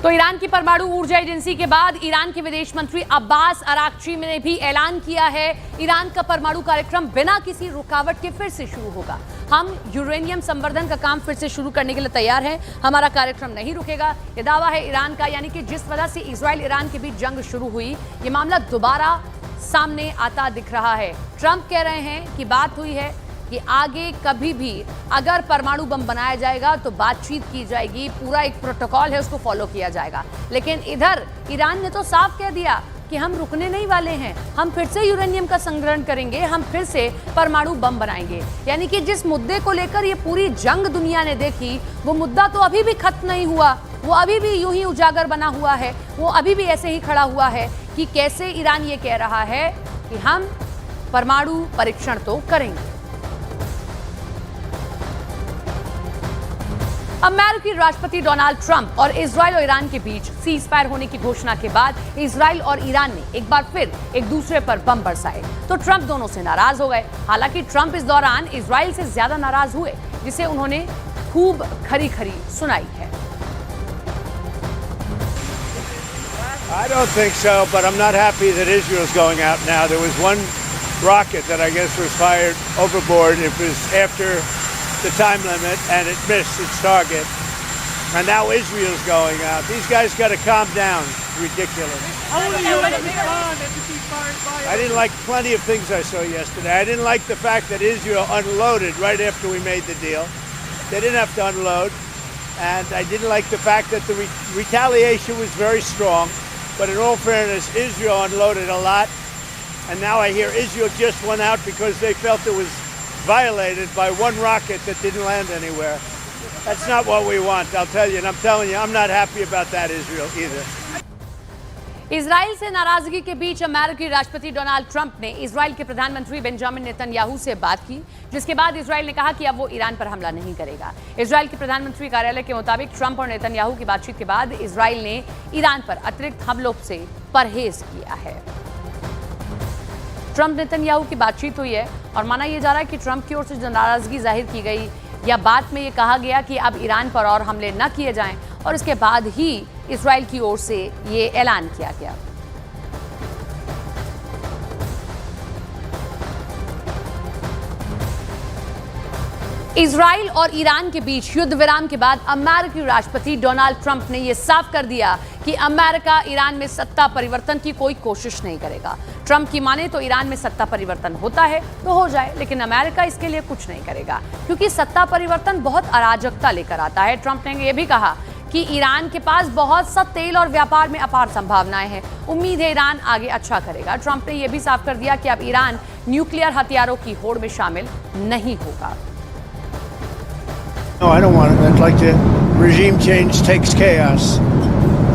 तो ईरान की परमाणु ऊर्जा एजेंसी के बाद ईरान के विदेश मंत्री अब्बास अराक्ची ने भी ऐलान किया है, ईरान का परमाणु कार्यक्रम बिना किसी रुकावट के फिर से शुरू होगा। हम यूरेनियम संवर्धन का काम फिर से शुरू करने के लिए तैयार हैं, हमारा कार्यक्रम नहीं रुकेगा। यह दावा है ईरान का, यानी कि जिस वजह से इजराइल ईरान के बीच जंग शुरू हुई, ये मामला दोबारा सामने आता दिख रहा है। ट्रंप कह रहे हैं कि बात हुई है कि आगे कभी भी अगर परमाणु बम बनाया जाएगा तो बातचीत की जाएगी, पूरा एक प्रोटोकॉल है उसको फॉलो किया जाएगा। लेकिन इधर ईरान ने तो साफ कह दिया कि हम रुकने नहीं वाले हैं, हम फिर से यूरेनियम का संग्रहण करेंगे, हम फिर से परमाणु बम बनाएंगे। यानी कि जिस मुद्दे को लेकर ये पूरी जंग दुनिया ने देखी, वो मुद्दा तो अभी भी खत्म नहीं हुआ, वो अभी भी यूं ही उजागर बना हुआ है, वो अभी भी ऐसे ही खड़ा हुआ है कि कैसे ईरान ये कह रहा है कि हम परमाणु परीक्षण तो करेंगे। अमेरिकी राष्ट्रपति डोनाल्ड ट्रंप और इजराइल और ईरान के बीच सीज फायर होने की घोषणा के बाद इजराइल और ईरान ने एक बार फिर एक दूसरे पर बम बरसाए, तो ट्रंप दोनों से नाराज हो गए। हालांकि ट्रंप इस दौरान इजराइल से ज्यादा नाराज हुए, जिसे उन्होंने खूब खरी खरी सुनाई है। I don't think so, but I'm not happy that Israel's going out now. There was one rocket that I guess was fired overboard. It was after the time limit and it missed its target. And now Israel's going out. These guys got to calm down. It's ridiculous. How will you respond if you keep firing fire? I didn't like plenty of things I saw yesterday. I didn't like the fact that Israel unloaded right after we made the deal. They didn't have to unload. And I didn't like the fact that the retaliation was very strong. But in all fairness, Israel unloaded a lot. And now I hear Israel just went out because they felt it was violated by one rocket that didn't land anywhere. That's not what we want, I'll tell you. And I'm telling you, I'm not happy about that, Israel, either. Israel से नाराजगी के बीच अमेरिकी राष्ट्रपति Donald Trump ने Israel के प्रधानमंत्री Benjamin Netanyahu से बात की, जिसके बाद इजराइल ने कहा कि अब वो ईरान पर हमला नहीं करेगा। इजराइल के प्रधानमंत्री कार्यालय के मुताबिक ट्रंप और नेतन्याहू की बातचीत के बाद इजराइल ने ईरान पर अतिरिक्त हमलों से परहेज किया है। ट्रंप नेतन्याहू की बातचीत हुई है और माना यह जा रहा है कि ट्रंप की ओर से जो नाराजगी जाहिर की गई या बात में ये कहा गया कि अब ईरान पर और हमले न किए जाएं, और इसके बाद ही इजराइल की ओर से ये ऐलान किया गया। इजराइल और ईरान के बीच युद्ध विराम के बाद अमेरिकी राष्ट्रपति डोनाल्ड ट्रंप ने यह साफ कर दिया कि अमेरिका ईरान में सत्ता परिवर्तन की कोई कोशिश नहीं करेगा। ट्रंप की माने तो ईरान में सत्ता परिवर्तन होता है तो हो जाए, लेकिन अमेरिका इसके लिए कुछ नहीं करेगा, क्योंकि सत्ता परिवर्तन बहुत अराजकता लेकर आता है। ट्रंप ने यह भी कहा कि ईरान के पास बहुत सा तेल और व्यापार में अपार संभावनाएं हैं, उम्मीद है ईरान आगे अच्छा करेगा। ट्रंप ने यह भी साफ कर दिया कि अब ईरान न्यूक्लियर हथियारों की होड़ में शामिल नहीं होगा। No, I don't want it. I'd like to. Regime change takes chaos,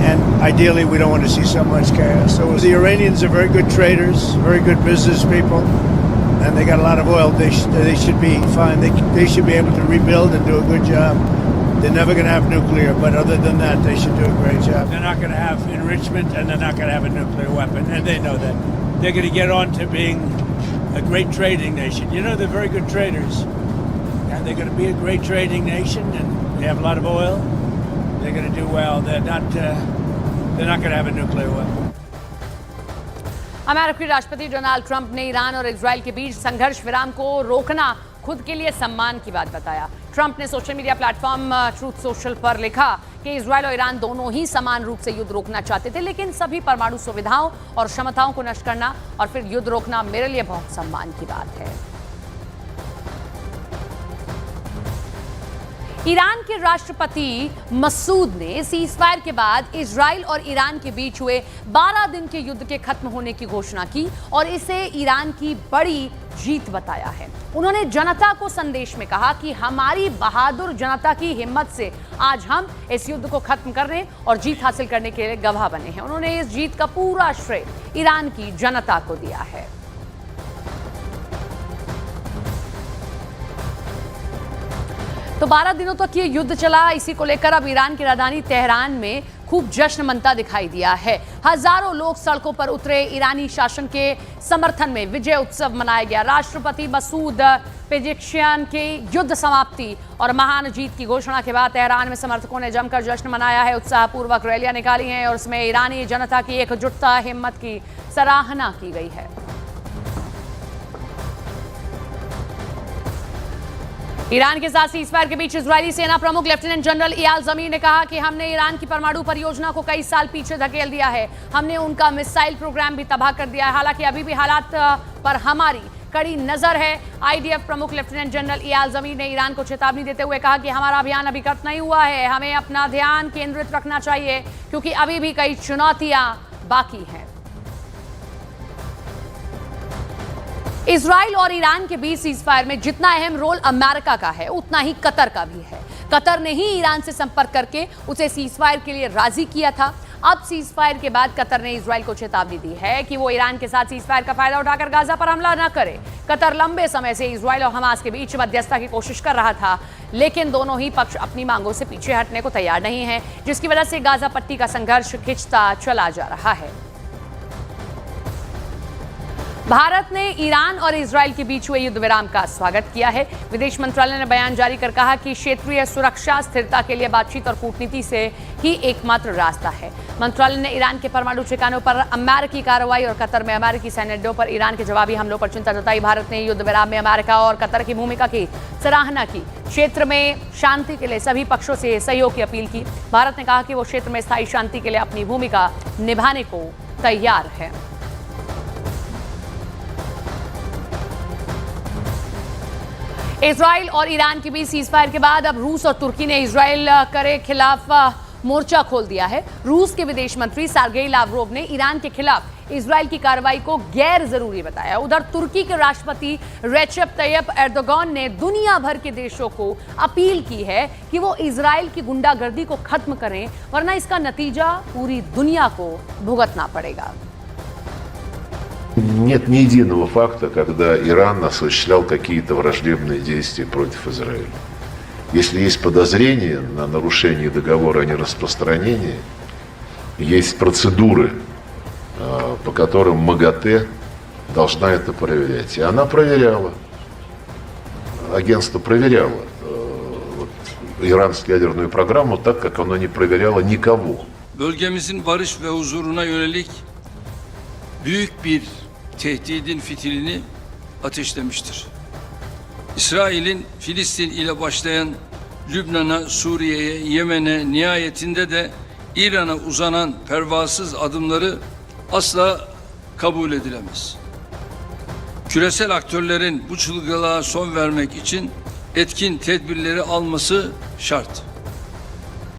and ideally, we don't want to see so much chaos. So the Iranians are very good traders, very good business people, and they got a lot of oil. They should be fine. They should be able to rebuild and do a good job. They're never going to have nuclear, but other than that, they should do a great job. They're not going to have enrichment, and they're not going to have a nuclear weapon, and they know that. They're going to get on to being a great trading nation. You know, they're very good traders. And they're going to be a great trading nation, and they have a lot of oil. They're going to do well. They're not going to have a nuclear weapon. अमेरिकी राष्ट्रपति Donald Trump ने Iran और Israel के बीच संघर्ष विराम को रोकना खुद के लिए सम्मान की बात बताया। ट्रंप ने social media platform truth social पर लिखा कि इजराइल और ईरान दोनों ही समान रूप से युद्ध रोकना चाहते थे, लेकिन सभी परमाणु सुविधाओं और क्षमताओं को नष्ट करना और फिर युद्ध रोकना मेरे लिए बहुत सम्मान की बात है। ईरान के राष्ट्रपति मसूद ने सीज फायर के बाद इजराइल और ईरान के बीच हुए 12 दिन के युद्ध के खत्म होने की घोषणा की और इसे ईरान की बड़ी जीत बताया है। उन्होंने जनता को संदेश में कहा कि हमारी बहादुर जनता की हिम्मत से आज हम इस युद्ध को खत्म करने और जीत हासिल करने के लिए गवाह बने हैं। उन्होंने इस जीत का पूरा श्रेय ईरान की जनता को दिया है। तो 12 दिनों तक ये युद्ध चला। इसी को लेकर अब ईरान की राजधानी तेहरान में खूब जश्न मनता दिखाई दिया है। हजारों लोग सड़कों पर उतरे। ईरानी शासन के समर्थन में विजय उत्सव मनाया गया। राष्ट्रपति मसूद पेजेश्कियान की युद्ध समाप्ति और महान जीत की घोषणा के बाद तेहरान में समर्थकों ने जमकर जश्न मनाया है। उत्साहपूर्वक रैलियां निकाली हैं और उसमें ईरानी जनता की एकजुटता, हिम्मत की सराहना की गई है। ईरान के साथ सीज़फायर के बीच इजरायली सेना प्रमुख लेफ्टिनेंट जनरल इयाल ज़मीर ने कहा कि हमने ईरान की परमाणु परियोजना को कई साल पीछे धकेल दिया है। हमने उनका मिसाइल प्रोग्राम भी तबाह कर दिया है। हालांकि अभी भी हालात पर हमारी कड़ी नजर है। आईडीएफ प्रमुख लेफ्टिनेंट जनरल इयाल ज़मीर ने ईरान को चेतावनी देते हुए कहा कि हमारा अभियान अभी खत्म नहीं हुआ है। हमें अपना ध्यान केंद्रित रखना चाहिए क्योंकि अभी भी कई चुनौतियां बाकी हैं। इजराइल और ईरान के बीच सीज़फायर में जितना अहम रोल अमेरिका का है उतना ही कतर का भी है। कतर ने ही ईरान से संपर्क करके उसे सीज़फायर के लिए राजी किया था। अब सीज़फायर के बाद कतर ने इजराइल को चेतावनी दी है कि वो ईरान के साथ सीज़फायर का फायदा उठाकर गाजा पर हमला न करे। कतर लंबे समय से इजराइल और हमास के बीच मध्यस्थता की कोशिश कर रहा था, लेकिन दोनों ही पक्ष अपनी मांगों से पीछे हटने को तैयार नहीं है, जिसकी वजह से गाजा पट्टी का संघर्ष खिंचता चला जा रहा है। भारत ने ईरान और इजराइल के बीच हुए युद्ध विराम का स्वागत किया है। विदेश मंत्रालय ने बयान जारी कर कहा कि क्षेत्रीय सुरक्षा स्थिरता के लिए बातचीत और कूटनीति से ही एकमात्र रास्ता है। मंत्रालय ने ईरान के परमाणु ठिकानों पर अमेरिकी कार्रवाई और कतर में अमेरिकी सैन्य अड्डों पर ईरान के जवाबी हमलों पर चिंता जताई। भारत ने युद्ध विराम में अमेरिका और कतर की भूमिका की सराहना की। क्षेत्र में शांति के लिए सभी पक्षों से सहयोग की अपील की। भारत ने कहा कि वो क्षेत्र में स्थायी शांति के लिए अपनी भूमिका निभाने को तैयार है। इजराइल और ईरान के बीच सीज़फायर के बाद अब रूस और तुर्की ने इजराइल के खिलाफ मोर्चा खोल दिया है। रूस के विदेश मंत्री सर्गेई लावरोव ने ईरान के खिलाफ इजराइल की कार्रवाई को गैर जरूरी बताया। उधर तुर्की के राष्ट्रपति रेसेप तैयप एर्दोगान ने दुनिया भर के देशों को अपील की है कि वो इजराइल की गुंडागर्दी को खत्म करें, वरना इसका नतीजा पूरी दुनिया को भुगतना पड़ेगा। Нет ни единого факта, когда Иран осуществлял какие-то враждебные действия против Израиля. Если есть подозрение на нарушение договора о нераспространении, есть процедуры, по которым МАГАТЭ должна это проверять. И она проверяла. Agentство проверяло İranski ядерную программу так, как оно не проверяло никого. Bölgemizin barış ve huzuruna yönelik büyük bir tehdidin fitilini ateşlemiştir. İsrail'in Filistin ile başlayan Lübnan'a, Suriye'ye, Yemen'e, nihayetinde de İran'a uzanan pervasız adımları asla kabul edilemez. Küresel aktörlerin bu çılgınlığa son vermek için etkin tedbirleri alması şart.